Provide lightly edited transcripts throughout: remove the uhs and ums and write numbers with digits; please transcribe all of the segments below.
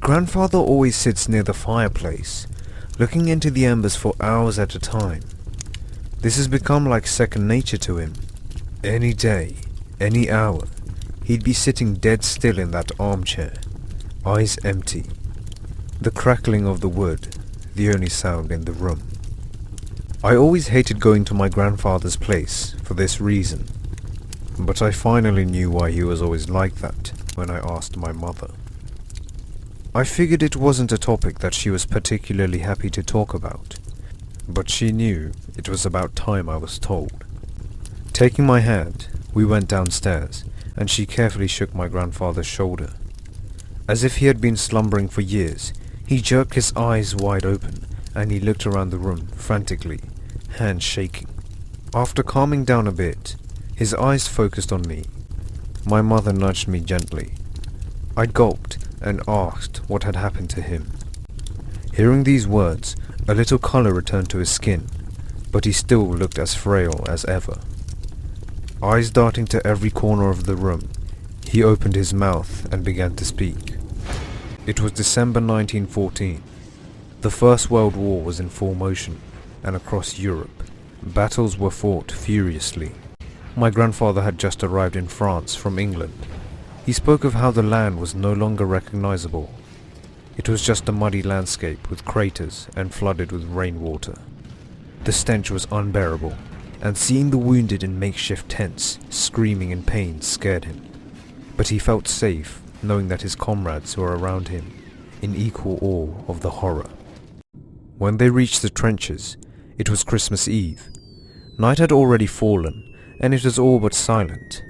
Grandfather always sits near the fireplace, looking into the embers for hours at a time. This has become like second nature to him. Any day, any hour, he'd be sitting dead still in that armchair, eyes empty. The crackling of the wood, the only sound in the room. I always hated going to my grandfather's place for this reason, but I finally knew why he was always like that when I asked my mother. I figured it wasn't a topic that she was particularly happy to talk about, but she knew it was about time I was told. Taking my hand, we went downstairs, and she carefully shook my grandfather's shoulder. As if he had been slumbering for years, he jerked his eyes wide open, and he looked around the room frantically, hands shaking. After calming down a bit, his eyes focused on me. My mother nudged me gently. I gulped and asked what had happened to him. Hearing these words, a little colour returned to his skin, but he still looked as frail as ever. Eyes darting to every corner of the room, he opened his mouth and began to speak. It was December 1914. The First World War was in full motion, and across Europe, battles were fought furiously. My grandfather had just arrived in France from England. He spoke of how the land was no longer recognizable. It was just a muddy landscape with craters and flooded with rainwater. The stench was unbearable, and seeing the wounded in makeshift tents screaming in pain scared him. But he felt safe knowing that his comrades were around him, in equal awe of the horror. When they reached the trenches, it was Christmas Eve. Night had already fallen, and it was all but silent.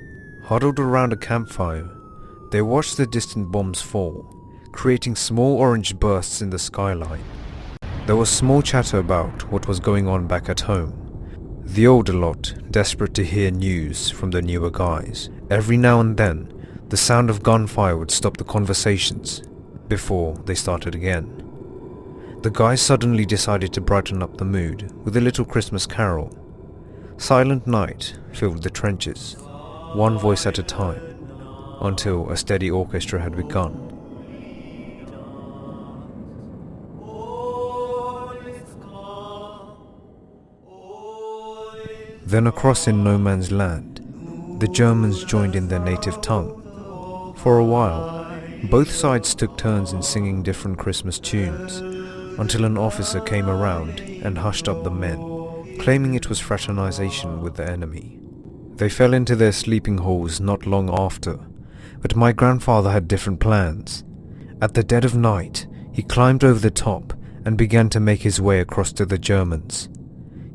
Huddled around a campfire, they watched the distant bombs fall, creating small orange bursts in the skyline. There was small chatter about what was going on back at home. The older lot, desperate to hear news from the newer guys. Every now and then, the sound of gunfire would stop the conversations, before they started again. The guys suddenly decided to brighten up the mood with a little Christmas carol. Silent night filled the trenches, one voice at a time, until a steady orchestra had begun. Then across in no man's land, the Germans joined in their native tongue. For a while, both sides took turns in singing different Christmas tunes, until an officer came around and hushed up the men, claiming it was fraternization with the enemy. They fell into their sleeping holes not long after, but my grandfather had different plans. At the dead of night, he climbed over the top and began to make his way across to the Germans.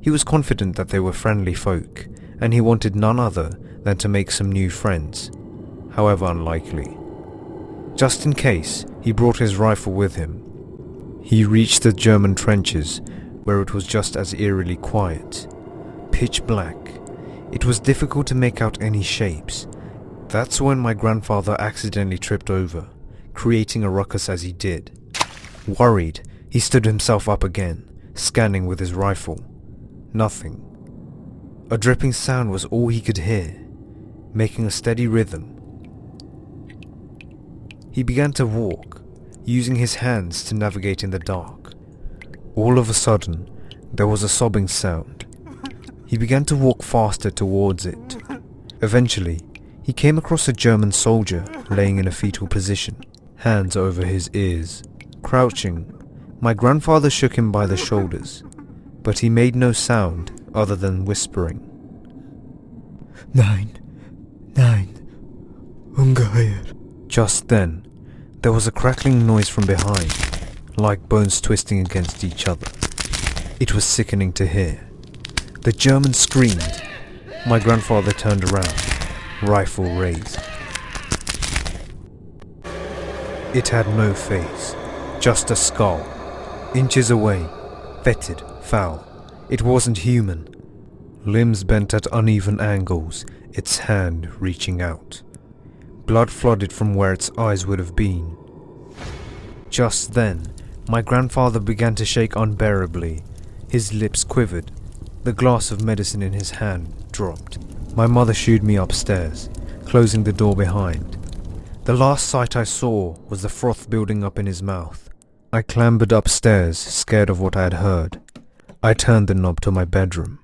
He was confident that they were friendly folk, and he wanted none other than to make some new friends, however unlikely. Just in case, he brought his rifle with him. He reached the German trenches, where it was just as eerily quiet. Pitch black. It was difficult to make out any shapes. That's when my grandfather accidentally tripped over, creating a ruckus as he did. Worried, he stood himself up again, scanning with his rifle. Nothing. A dripping sound was all he could hear, making a steady rhythm. He began to walk, using his hands to navigate in the dark. All of a sudden, there was a sobbing sound. He began to walk faster towards it. Eventually, he came across a German soldier laying in a fetal position, hands over his ears. Crouching, my grandfather shook him by the shoulders, but he made no sound other than whispering. Nein, ungeheuer. Just then, there was a crackling noise from behind, like bones twisting against each other. It was sickening to hear. The German screamed. My grandfather turned around, rifle raised. It had no face, just a skull. Inches away, fetid, foul. It wasn't human. Limbs bent at uneven angles, its hand reaching out. Blood flooded from where its eyes would have been. Just then, my grandfather began to shake unbearably. His lips quivered. The glass of medicine in his hand dropped. My mother shooed me upstairs, closing the door behind. The last sight I saw was the froth building up in his mouth. I clambered upstairs, scared of what I had heard. I turned the knob to my bedroom.